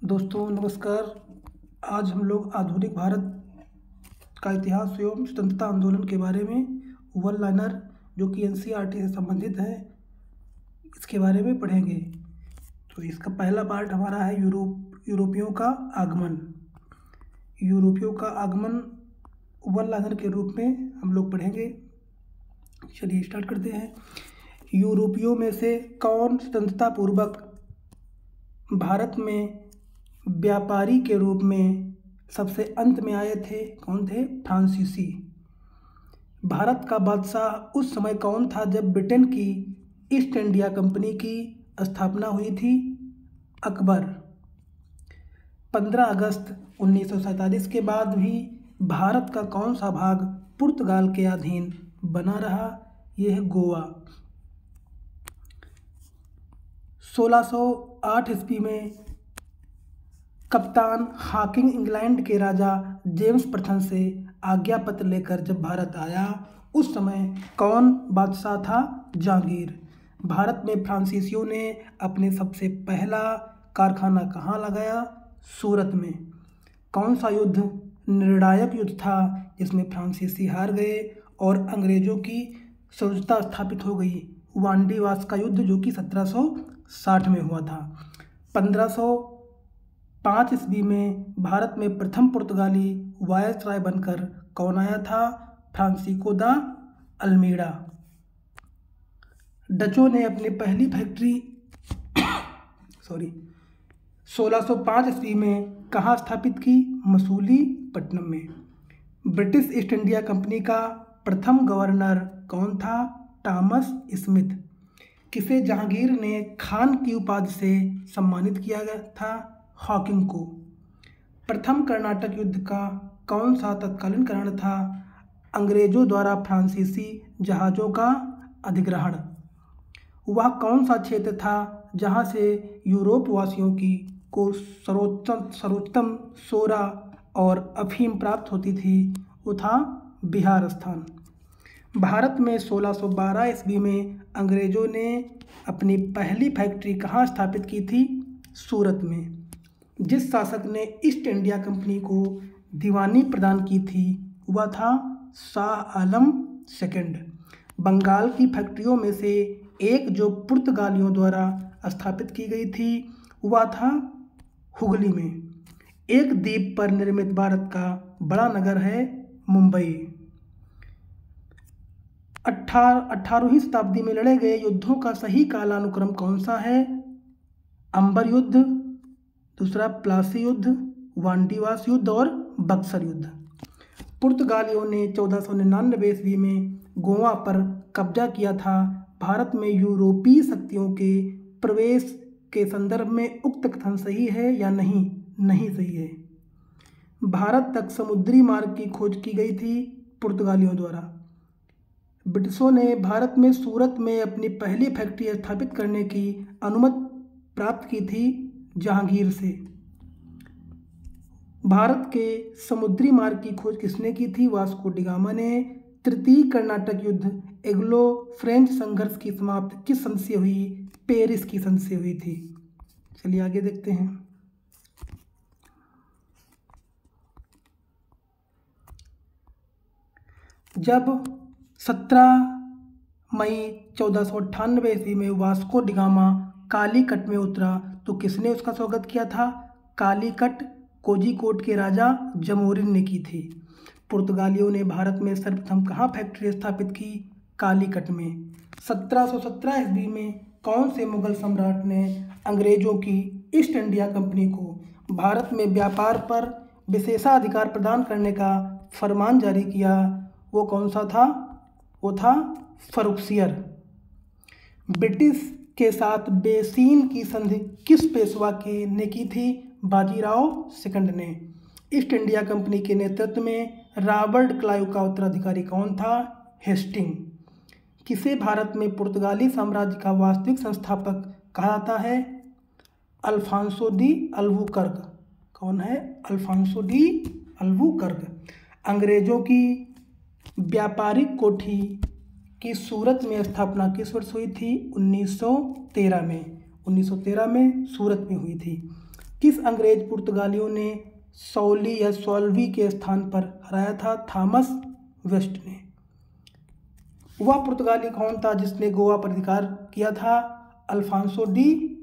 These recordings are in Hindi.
दोस्तों नमस्कार। आज हम लोग आधुनिक भारत का इतिहास एवं स्वतंत्रता आंदोलन के बारे में वन लाइनर जो कि एनसीईआरटी से संबंधित है इसके बारे में पढ़ेंगे। तो इसका पहला पार्ट हमारा है यूरोपियों का आगमन। यूरोपियों का आगमन वन लाइनर के रूप में हम लोग पढ़ेंगे। चलिए स्टार्ट करते हैं। यूरोपियों में से कौन स्वतंत्रता पूर्वक भारत में व्यापारी के रूप में सबसे अंत में आए थे? कौन थे? फ्रांसीसी। भारत का बादशाह उस समय कौन था जब ब्रिटेन की ईस्ट इंडिया कंपनी की स्थापना हुई थी? अकबर। 15 अगस्त 1947 के बाद भी भारत का कौन सा भाग पुर्तगाल के अधीन बना रहा? यह है गोवा। 1608 ईस्वी में कप्तान हॉकिंग इंग्लैंड के राजा जेम्स प्रथम से आज्ञा पत्र लेकर जब भारत आया उस समय कौन बादशाह था? जहांगीर। भारत में फ्रांसीसियों ने अपने सबसे पहला कारखाना कहाँ लगाया? सूरत में। कौन सा युद्ध निर्णायक युद्ध था जिसमें फ्रांसीसी हार गए और अंग्रेजों की सर्वोच्चता स्थापित हो गई? वांडीवास का युद्ध जो कि 1760 में हुआ था। 1505 ईस्वी में भारत में प्रथम पुर्तगाली वायसराय बनकर कौन आया था? Francisco de Almeida. डचों ने अपनी पहली फैक्ट्री 1605 ईस्वी में कहाँ स्थापित की? मसूलीपट्टनम में। ब्रिटिश ईस्ट इंडिया कंपनी का प्रथम गवर्नर कौन था? Thomas Smith. किसे जहांगीर ने खान की उपाधि से सम्मानित किया गया था? हॉकिंग को। प्रथम कर्नाटक युद्ध का कौन सा तत्कालीन कारण था? अंग्रेजों द्वारा फ्रांसीसी जहाज़ों का अधिग्रहण। वह कौन सा क्षेत्र था जहां से यूरोप वासियों को सर्वोत्तम सोरा और अफीम प्राप्त होती थी? वो था बिहार स्थान। भारत में 1612 ईस्वी में अंग्रेजों ने अपनी पहली फैक्ट्री कहाँ स्थापित की थी? सूरत में। जिस शासक ने ईस्ट इंडिया कंपनी को दीवानी प्रदान की थी वह था शाह आलम सेकंड। बंगाल की फैक्ट्रियों में से एक जो पुर्तगालियों द्वारा स्थापित की गई थी वह था हुगली में। एक द्वीप पर निर्मित भारत का बड़ा नगर है मुंबई। 18वीं शताब्दी में लड़े गए युद्धों का सही कालानुक्रम कौन सा है? अंबर युद्ध, दूसरा प्लासी युद्ध, वांडीवास युद्ध और बक्सर युद्ध। पुर्तगालियों ने 1499 ईस्वी में गोवा पर कब्जा किया था। भारत में यूरोपीय शक्तियों के प्रवेश के संदर्भ में उक्त कथन सही है या नहीं? नहीं सही है। भारत तक समुद्री मार्ग की खोज की गई थी पुर्तगालियों द्वारा। ब्रिटिशों ने भारत में सूरत में अपनी पहली फैक्ट्री स्थापित करने की अनुमति प्राप्त की थी जहांगीर से। भारत के समुद्री मार्ग की खोज किसने की थी? वास्को डी गामा ने। तृतीय कर्नाटक युद्ध एंग्लो फ्रेंच संघर्ष की समाप्ति किस सन से हुई? पेरिस की सन से हुई थी। चलिए आगे देखते हैं। जब 17 मई 1498 ईस्वी में वास्को डी गामा कालीकट में उतरा तो किसने उसका स्वागत किया था? कालीकट कोझिकोड के राजा जमोरिन ने की थी। पुर्तगालियों ने भारत में सर्वप्रथम कहाँ फैक्ट्री स्थापित की? कालीकट में। 1717 ईस्वी में कौन से मुगल सम्राट ने अंग्रेजों की ईस्ट इंडिया कंपनी को भारत में व्यापार पर विशेषाधिकार प्रदान करने का फरमान जारी किया? वो कौन सा था? वो था फर्रुखसियर। ब्रिटिश के साथ बेसीन की संधि किस पेशवा ने की थी? बाजीराव सेकंड ने। ईस्ट इंडिया कंपनी के नेतृत्व में रॉबर्ट क्लाइव का उत्तराधिकारी कौन था? हेस्टिंग। किसे भारत में पुर्तगाली साम्राज्य का वास्तविक संस्थापक कहा जाता है? Alfonso de Albuquerque. कौन है? Alfonso de Albuquerque. अंग्रेजों की व्यापारिक कोठी की सूरत में स्थापना किस वर्ष हुई थी? 1913 में। 1913 में सूरत में हुई थी। किस अंग्रेज पुर्तगालियों ने सौली या सॉल्वी के स्थान पर हराया था? थॉमस वेस्ट ने। वह पुर्तगाली कौन था जिसने गोवा पर अधिकार किया था? Alphonso de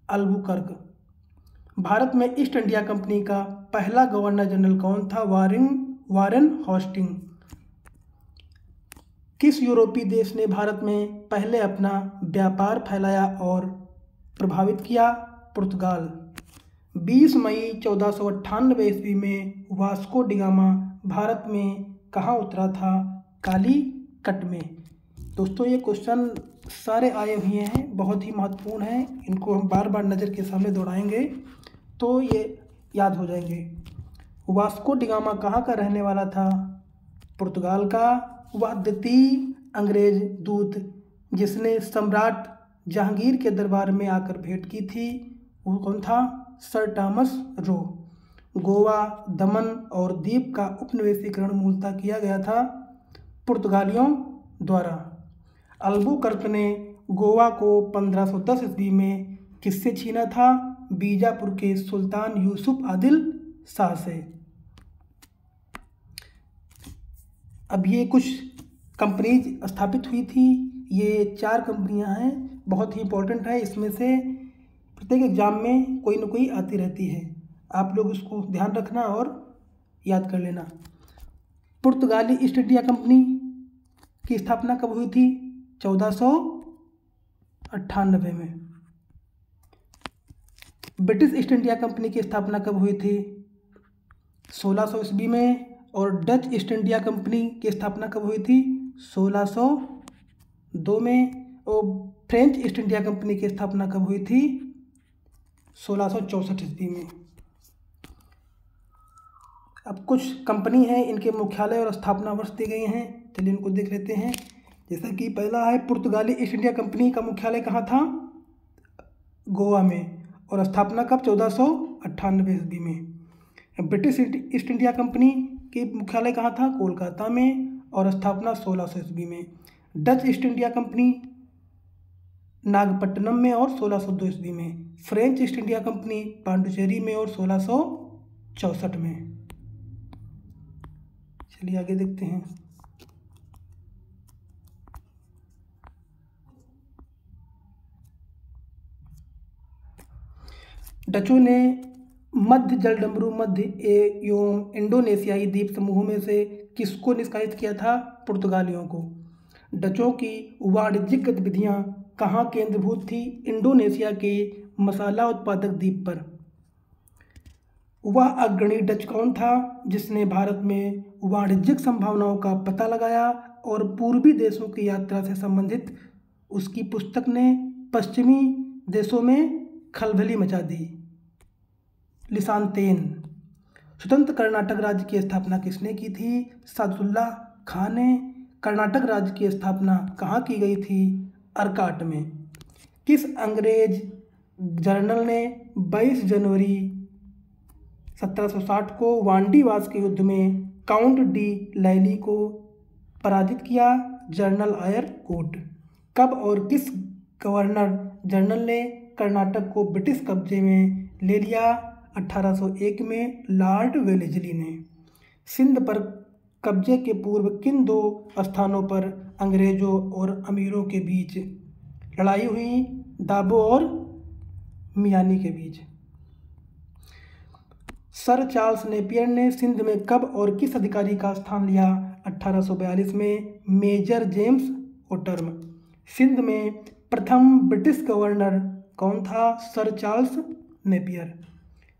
Albuquerque. भारत में ईस्ट इंडिया कंपनी का पहला गवर्नर जनरल कौन था? Warren hoisting. किस यूरोपीय देश ने भारत में पहले अपना व्यापार फैलाया और प्रभावित किया? पुर्तगाल। 20 मई 1498 ईस्वी में वास्को डिगामा भारत में कहाँ उतरा था? कालीकट में। दोस्तों ये क्वेश्चन सारे आए हुए हैं, बहुत ही महत्वपूर्ण हैं, इनको हम बार बार नज़र के सामने दौड़ाएंगे तो ये याद हो जाएंगे। वास्को डिगामा कहाँ का रहने वाला था? पुर्तगाल का। वह द्वितीय अंग्रेज दूत जिसने सम्राट जहांगीर के दरबार में आकर भेंट की थी वो कौन था? Sir Thomas Roe. गोवा, दमन और द्वीप का उपनिवेशीकरण मूलतः किया गया था पुर्तगालियों द्वारा। अल्बुकर्क ने गोवा को 1510 ईस्वी में किससे छीना था? बीजापुर के सुल्तान यूसुफ आदिल शाह से। अब ये कुछ कंपनीज स्थापित हुई थी, ये 4 कंपनियां हैं, बहुत ही इंपॉर्टेंट है, इसमें से प्रत्येक एग्जाम में कोई ना कोई आती रहती है, आप लोग उसको ध्यान रखना और याद कर लेना। पुर्तगाली ईस्ट इंडिया कंपनी की स्थापना कब हुई थी? 1498 में। ब्रिटिश ईस्ट इंडिया कंपनी की स्थापना कब हुई थी? 1600 ईस्वी में। और डच ईस्ट इंडिया कंपनी की स्थापना कब हुई थी? 1602 में। और फ्रेंच ईस्ट इंडिया कंपनी की स्थापना कब हुई थी? 1664 ईस्वी में। अब कुछ कंपनी हैं, इनके मुख्यालय और स्थापना वर्ष दिए गए हैं, चलिए इनको देख लेते हैं। जैसा कि पहला है, पुर्तगाली ईस्ट इंडिया कंपनी का मुख्यालय कहाँ था? गोवा में। और स्थापना कब? 1498 ईस्वी में। ब्रिटिश ईस्ट इंडिया कंपनी की मुख्यालय कहाँ था? कोलकाता में। और स्थापना 1600 ईस्वी में। Dutch East India Company Nagapattinam में और 1602 ईस्वी में। French East India Company Pondicherry में और 1664 में। चलिए आगे देखते हैं। डचों ने मध्य जलडमरू मध्य एवं इंडोनेशियाई द्वीप समूहों में से किसको निष्कासित किया था? पुर्तगालियों को। डचों की वाणिज्यिक गतिविधियां कहाँ केंद्रीभूत थी? इंडोनेशिया के मसाला उत्पादक द्वीप पर। वह अग्रणी डच कौन था जिसने भारत में वाणिज्यिक संभावनाओं का पता लगाया और पूर्वी देशों की यात्रा से संबंधित उसकी पुस्तक ने पश्चिमी देशों में खलबली मचा दी? लिसांतेन। स्वतंत्र कर्नाटक राज्य की स्थापना किसने की थी? सादुल्ला खान ने। कर्नाटक राज्य की स्थापना कहाँ की गई थी? अर्काट में। किस अंग्रेज जनरल ने 22 जनवरी 1760 को वांडीवास के युद्ध में काउंट डी लैली को पराजित किया? जनरल आयर कोट। कब और किस गवर्नर जनरल ने कर्नाटक को ब्रिटिश कब्जे में ले लिया? 1801 में लॉर्ड वेलेस्ली ने। सिंध पर कब्जे के पूर्व किन 2 स्थानों पर अंग्रेजों और अमीरों के बीच लड़ाई हुई? दाबो और मियानी के बीच। सर चार्ल्स नेपियर ने सिंध में कब और किस अधिकारी का स्थान लिया? 1842 में मेजर जेम्स ओटर्म। सिंध में प्रथम ब्रिटिश गवर्नर कौन था? Sir Charles Napier.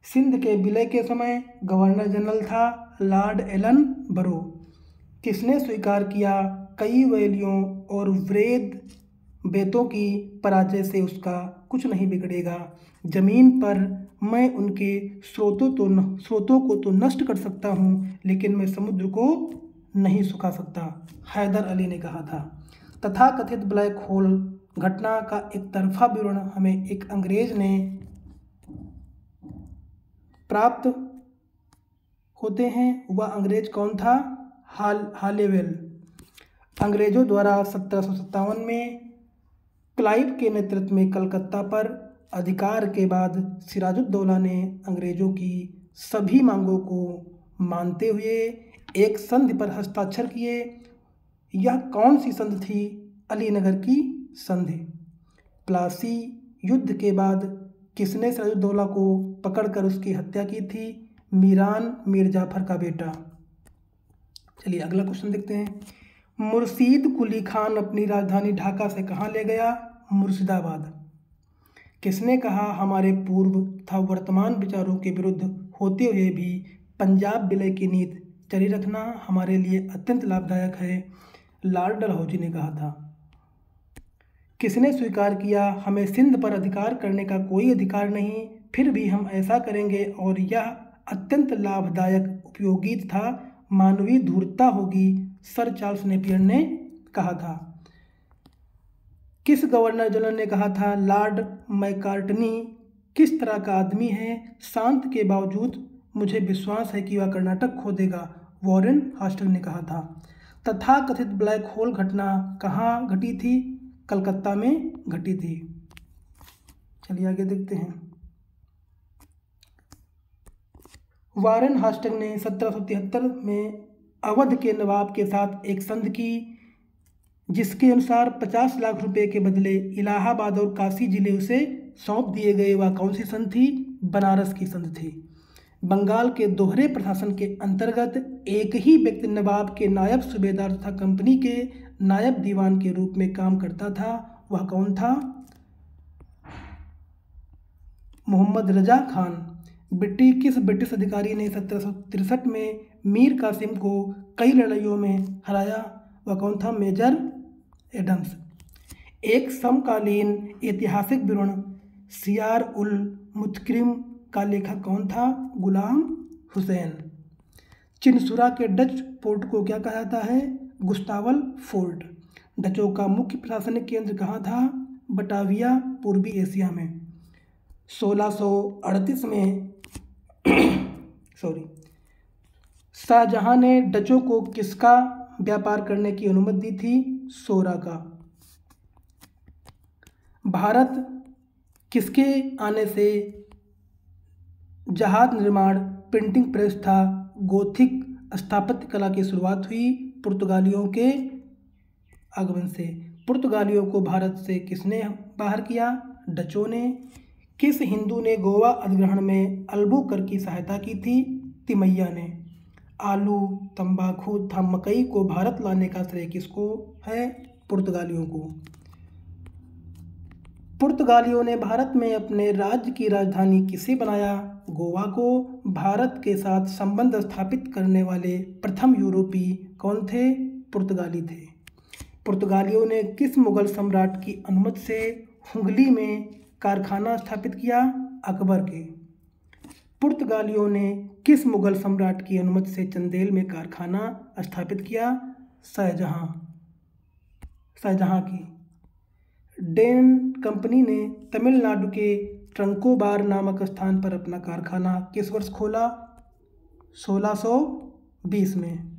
सिंध के विलय के समय गवर्नर जनरल था लॉर्ड एलन बरो। किसने स्वीकार किया कई वैलियों और वृद्ध बेतों की पराजय से उसका कुछ नहीं बिगड़ेगा? जमीन पर मैं उनके स्रोतों को तो नष्ट कर सकता हूँ, लेकिन मैं समुद्र को नहीं सुखा सकता, हैदर अली ने कहा था। तथाकथित ब्लैक होल घटना का एक तरफा विवरण हमें एक अंग्रेज ने प्राप्त होते हैं। वह अंग्रेज कौन था? हालेवेल। अंग्रेजों द्वारा 1757 में क्लाइव के नेतृत्व में कलकत्ता पर अधिकार के बाद सिराजुद्दौला ने अंग्रेजों की सभी मांगों को मानते हुए एक संधि पर हस्ताक्षर किए। यह कौन सी संधि थी? अलीनगर की संधि। प्लासी युद्ध के बाद किसने सिराजुद्दौला को पकड़कर उसकी हत्या की थी? मीरान मीर जाफर का बेटा। चलिए अगला क्वेश्चन देखते हैं। मुर्शीद कुली खान अपनी राजधानी ढाका से कहाँ ले गया? मुर्शिदाबाद। किसने कहा हमारे पूर्व तथा वर्तमान विचारों के विरुद्ध होते हुए भी पंजाब विलय की नीति जारी रखना हमारे लिए अत्यंत लाभदायक है? लॉर्ड डलहौजी ने कहा था। किसने स्वीकार किया हमें सिंध पर अधिकार करने का कोई अधिकार नहीं, फिर भी हम ऐसा करेंगे और यह अत्यंत लाभदायक उपयोगी तथा मानवीय धूर्तता होगी? सर चार्ल्स नेपियर ने कहा था। किस गवर्नर जनरल ने कहा था लॉर्ड मैकार्टनी किस तरह का आदमी है? शांत के बावजूद मुझे विश्वास है कि वह कर्नाटक खो देगा? वॉरेन हास्टिंग्स ने कहा था। तथाकथित ब्लैक होल घटना कहाँ घटी थी? कलकत्ता में घटी थी। चलिए आगे देखते हैं। वॉरेन हास्टिंग्स ने 1773 में अवध के नवाब के साथ एक संधि की, जिसके अनुसार 50 लाख रुपए के बदले इलाहाबाद और काशी जिले उसे सौंप दिए गए। वह कौन सी संधि थी? बनारस की संधि थी। बंगाल के दोहरे प्रशासन के अंतर्गत एक ही व्यक्ति नवाब के नायब सूबेदार तथा कंपनी के नायब दीवान के रूप में काम करता था। वह कौन था? मोहम्मद रजा खान। किस ब्रिटिश अधिकारी ने 1763 में मीर कासिम को कई लड़ाइयों में हराया? वह कौन था? Major Adams. एक समकालीन ऐतिहासिक विवरण सियार उल मुतकरिम का लेखक कौन था? गुलाम हुसैन। चिनसुरा के डच पोर्ट को क्या कहा जाता है? गुस्तावल फोर्ट। डचों का मुख्य प्रशासनिक केंद्र कहाँ था? बटाविया, पूर्वी एशिया में। 1638 में शाहजहां ने डचों को किसका व्यापार करने की अनुमति दी थी? सोरा का। भारत किसके आने से जहाज निर्माण, प्रिंटिंग प्रेस था गोथिक स्थापत्य कला की शुरुआत हुई? पुर्तगालियों के आगमन से। पुर्तगालियों को भारत से किसने बाहर किया? डचों ने। किस हिंदू ने गोवा अधिग्रहण में अल्बुकर्क की सहायता की थी? तिमैया ने। आलू, तंबाकू तथा मकई को भारत लाने का श्रेय किसको है? पुर्तगालियों को। पुर्तगालियों ने भारत में अपने राज्य की राजधानी किसे बनाया? गोवा को। भारत के साथ संबंध स्थापित करने वाले प्रथम यूरोपीय कौन थे? पुर्तगाली थे। पुर्तगालियों ने किस मुगल सम्राट की अनुमति से हुगली में कारखाना स्थापित किया? अकबर के। पुर्तगालियों ने किस मुगल सम्राट की अनुमति से चंदेल में कारखाना स्थापित किया? शाहजहां की। डेन कंपनी ने तमिलनाडु के ट्रंकोबार नामक स्थान पर अपना कारखाना किस वर्ष खोला? 1620 में।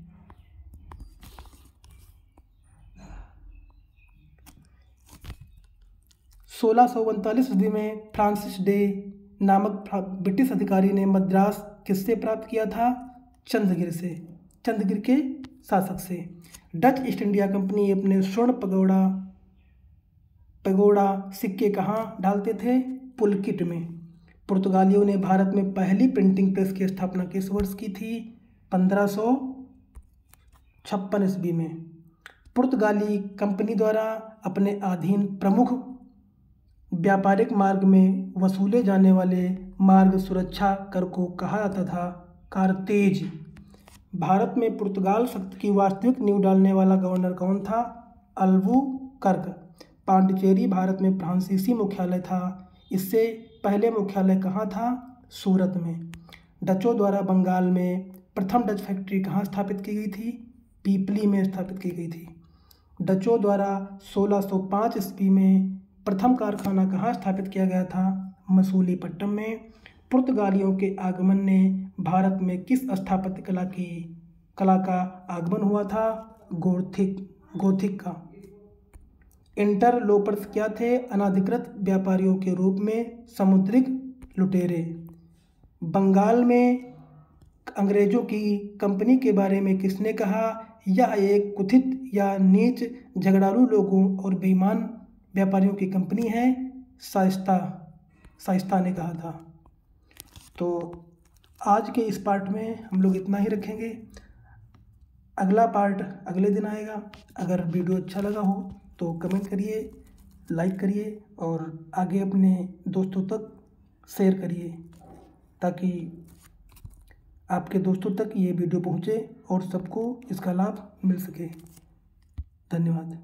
1639 ईस्वी में फ्रांसिस डे नामक ब्रिटिश अधिकारी ने मद्रास किससे प्राप्त किया था? चंद्रगिर से, चंद्रगिर के शासक से। डच ईस्ट इंडिया कंपनी अपने स्वर्ण पैगोडा सिक्के कहाँ डालते थे? पुलकिट में। पुर्तगालियों ने भारत में पहली प्रिंटिंग प्रेस की स्थापना किस वर्ष की थी? 1556 ईस्वी में। पुर्तगाली कंपनी द्वारा अपने अधीन प्रमुख व्यापारिक मार्ग में वसूले जाने वाले मार्ग सुरक्षा कर को कहा जाता था कारतेज। भारत में पुर्तगाल शक्ति की वास्तविक नींव डालने वाला गवर्नर कौन था? अल्बुकर्क। पांडिचेरी भारत में फ्रांसीसी मुख्यालय था। इससे पहले मुख्यालय कहाँ था? सूरत में। डचों द्वारा बंगाल में प्रथम डच फैक्ट्री कहाँ स्थापित की गई थी? पीपली में स्थापित की गई थी। डचों द्वारा 1605 ईस्वी में प्रथम कारखाना कहाँ स्थापित किया गया था? मसूलीपट्टनम में। पुर्तगालियों के आगमन ने भारत में किस स्थापत्य कला का आगमन हुआ था? गोथिक का। इंटरलोपर्स क्या थे? अनधिकृत व्यापारियों के रूप में समुद्रिक लुटेरे। बंगाल में अंग्रेजों की कंपनी के बारे में किसने कहा? यह एक कुत्सित या नीच झगड़ालू लोगों और बेईमान व्यापारियों की कंपनी है। शाइस्ता ने कहा था। तो आज के इस पार्ट में हम लोग इतना ही रखेंगे। अगला पार्ट अगले दिन आएगा। अगर वीडियो अच्छा लगा हो तो कमेंट करिए, लाइक करिए और आगे अपने दोस्तों तक शेयर करिए ताकि आपके दोस्तों तक ये वीडियो पहुँचे और सबको इसका लाभ मिल सके। धन्यवाद।